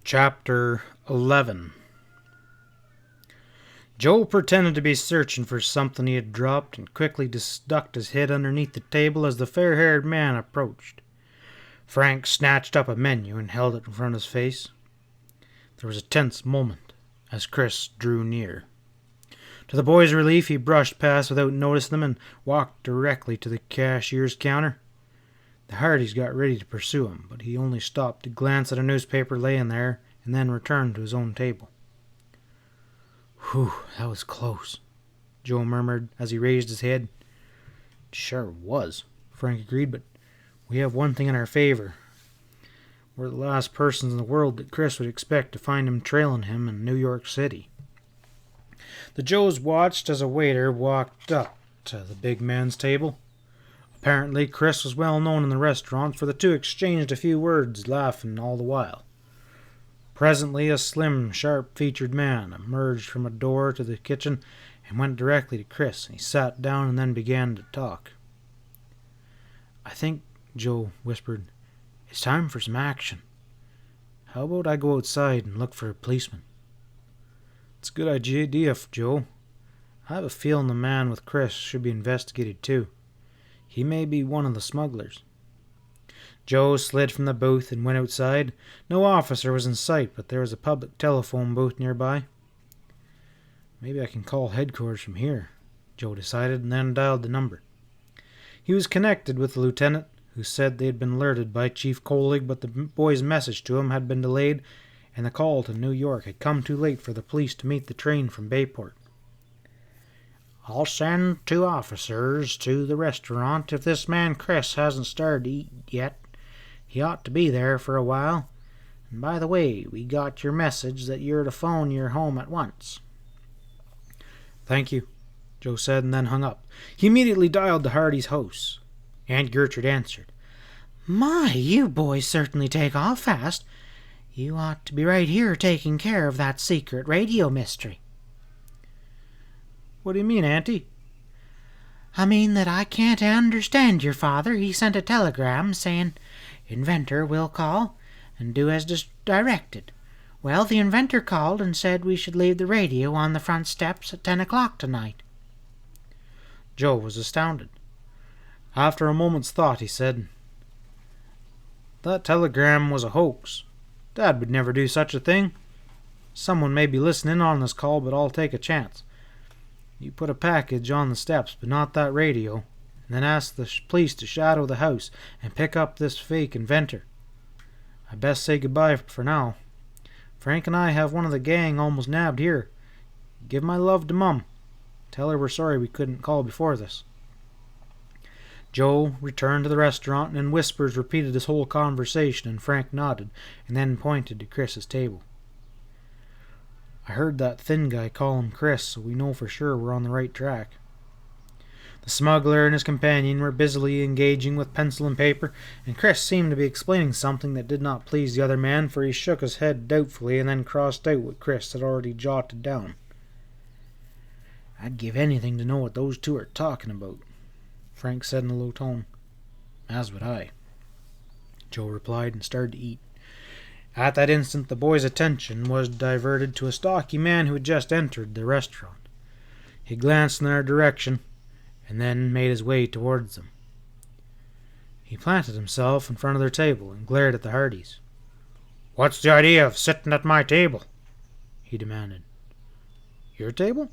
Chapter 11. Joe pretended to be searching for something he had dropped and quickly ducked his head underneath the table as the fair-haired man approached. Frank snatched up a menu and held it in front of his face. There was a tense moment as Chris drew near. To the boy's relief, he brushed past without noticing them and walked directly to the cashier's counter. The Hardys got ready to pursue him, but he only stopped to glance at a newspaper laying there and then returned to his own table. "Whew, that was close," Joe murmured as he raised his head. "It sure was," Frank agreed, "but we have one thing in our favor. We're the last persons in the world that Chris would expect to find him trailing him in New York City." The Joes watched as a waiter walked up to the big man's table. Apparently, Chris was well known in the restaurant, for the two exchanged a few words, laughing all the while. Presently, a slim, sharp-featured man emerged from a door to the kitchen and went directly to Chris. He sat down and then began to talk. "I think," Joe whispered, "it's time for some action. How about I go outside and look for a policeman?" "It's a good idea, Joe. I have a feeling the man with Chris should be investigated too. He may be one of the smugglers." Joe slid from the booth and went outside. No officer was in sight, but there was a public telephone booth nearby. "Maybe I can call headquarters from here," Joe decided, and then dialed the number. He was connected with the lieutenant, who said they had been alerted by Chief Kolig, but the boy's message to him had been delayed, and the call to New York had come too late for the police to meet the train from Bayport. "I'll send 2 officers to the restaurant if this man Chris hasn't started to eat yet. He ought to be there for a while. And by the way, we got your message that you're to phone your home at once." "Thank you," Joe said, and then hung up. He immediately dialed the Hardy's house. Aunt Gertrude answered. "My, you boys certainly take off fast. You ought to be right here taking care of that secret radio mystery." "What do you mean, Auntie?" "I mean that I can't understand your father. He sent a telegram saying, 'Inventor will call and do as directed.' Well, the inventor called and said we should leave the radio on the front steps at 10 o'clock tonight." Joe was astounded. After a moment's thought, he said, "That telegram was a hoax. Dad would never do such a thing. Someone may be listening on this call, but I'll take a chance. You put a package on the steps, but not that radio, and then ask the police to shadow the house and pick up this fake inventor. I'd best say goodbye for now. Frank and I have one of the gang almost nabbed here. Give my love to Mum. Tell her we're sorry we couldn't call before this." Joe returned to the restaurant and in whispers repeated this whole conversation, and Frank nodded and then pointed to Chris's table. "I heard that thin guy call him Chris, so we know for sure we're on the right track." The smuggler and his companion were busily engaging with pencil and paper, and Chris seemed to be explaining something that did not please the other man, for he shook his head doubtfully and then crossed out what Chris had already jotted down. "I'd give anything to know what those 2 are talking about," Frank said in a low tone. "As would I," Joe replied, and started to eat. At that instant, the boy's attention was diverted to a stocky man who had just entered the restaurant. He glanced in their direction, and then made his way towards them. He planted himself in front of their table and glared at the Hardys. "What's the idea of sitting at my table?" he demanded. "Your table?"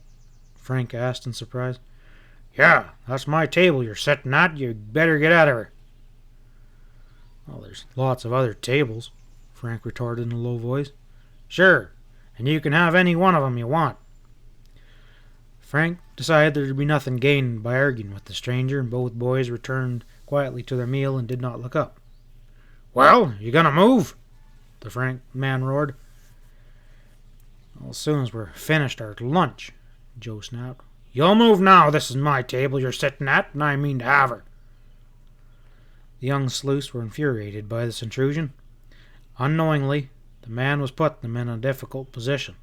Frank asked in surprise. "Yeah, that's my table you're sitting at. You better get out of her." "Well, there's lots of other tables," Frank retorted in a low voice. "Sure, and you can have any one of them you want." Frank decided there would be nothing gained by arguing with the stranger, and both boys returned quietly to their meal and did not look up. "Well, you gonna move?" the Frank man roared. "Well, as soon as we're finished our lunch," Joe snapped. "You'll move now. This is my table you're sitting at, and I mean to have her." The young sleuths were infuriated by this intrusion. Unknowingly, the man was putting them in a difficult position.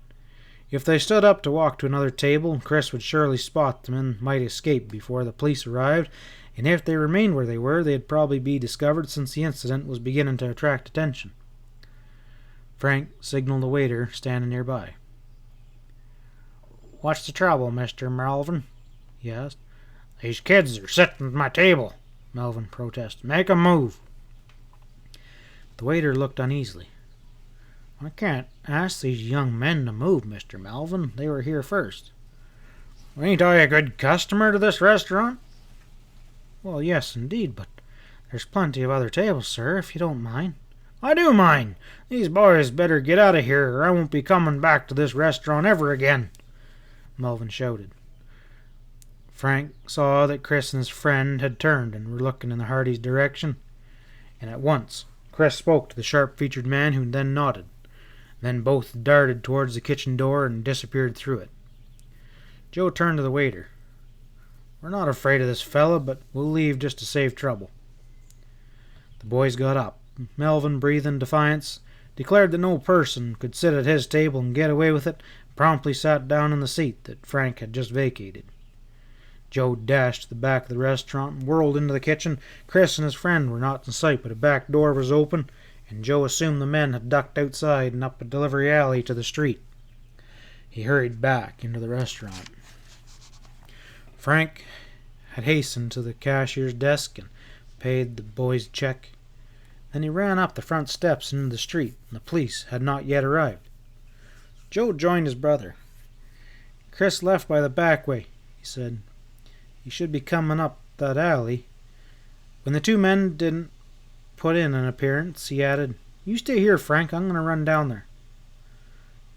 If they stood up to walk to another table, Chris would surely spot them and might escape before the police arrived, and if they remained where they were, they'd probably be discovered, since the incident was beginning to attract attention. Frank signaled a waiter standing nearby. "What's the trouble, Mr. Melvin?" he asked. "These kids are sitting at my table," Melvin protested. "Make 'em move." The waiter looked uneasily. "I can't ask these young men to move, Mr. Melvin. They were here first." "Ain't I a good customer to this restaurant?" "Well, yes, indeed, but there's plenty of other tables, sir, if you don't mind." "I do mind. These boys better get out of here, or I won't be coming back to this restaurant ever again," Melvin shouted. Frank saw that Chris and his friend had turned and were looking in the Hardys' direction, and at once Chris spoke to the sharp-featured man, who then nodded. Then both darted towards the kitchen door and disappeared through it. Joe turned to the waiter. "We're not afraid of this fella, but we'll leave just to save trouble." The boys got up. Melvin, breathing defiance, declared that no person could sit at his table and get away with it, and promptly sat down in the seat that Frank had just vacated. Joe dashed to the back of the restaurant and whirled into the kitchen. Chris and his friend were not in sight, but a back door was open, and Joe assumed the men had ducked outside and up a delivery alley to the street. He hurried back into the restaurant. Frank had hastened to the cashier's desk and paid the boy's check. Then he ran up the front steps into the street, and the police had not yet arrived. Joe joined his brother. "Chris left by the back way," he said. "He should be coming up that alley." When the two men didn't put in an appearance, he added, "You stay here, Frank. I'm going to run down there."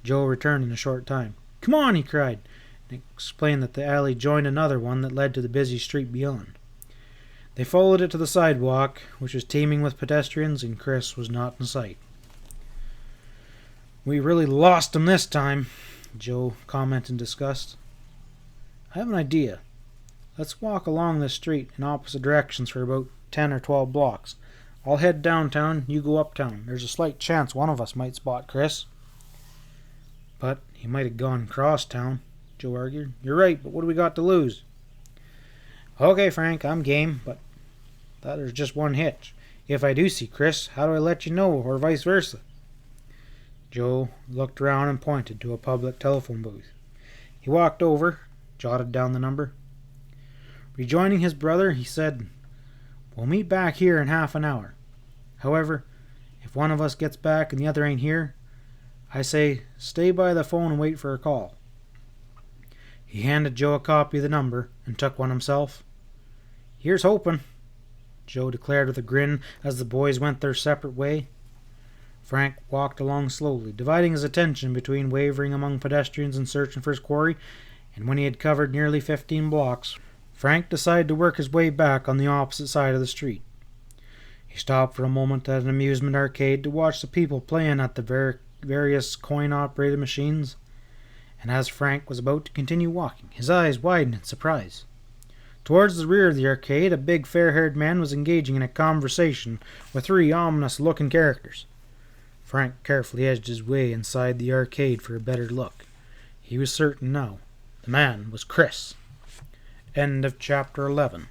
Joe returned in a short time. "Come on," he cried, and explained that the alley joined another one that led to the busy street beyond. They followed it to the sidewalk, which was teeming with pedestrians, and Chris was not in sight. "We really lost him this time," Joe commented in disgust. "I have an idea. Let's walk along this street in opposite directions for about 10 or 12 blocks. I'll head downtown, you go uptown. There's a slight chance one of us might spot Chris." "But he might have gone cross town," Joe argued. "You're right, but what do we got to lose?" "Okay, Frank, I'm game, but there's just one hitch. If I do see Chris, how do I let you know, or vice versa?" Joe looked around and pointed to a public telephone booth. He walked over, jotted down the number. Rejoining his brother, he said, "We'll meet back here in half an hour. However, if one of us gets back and the other ain't here, I say stay by the phone and wait for a call." He handed Joe a copy of the number and took one himself. "Here's hoping," Joe declared with a grin as the boys went their separate way. Frank walked along slowly, dividing his attention between wavering among pedestrians and searching for his quarry, and when he had covered nearly 15 blocks, Frank decided to work his way back on the opposite side of the street. He stopped for a moment at an amusement arcade to watch the people playing at the various coin-operated machines, and as Frank was about to continue walking, his eyes widened in surprise. Towards the rear of the arcade, a big fair-haired man was engaging in a conversation with three ominous-looking characters. Frank carefully edged his way inside the arcade for a better look. He was certain now. The man was Chris. End of chapter 11.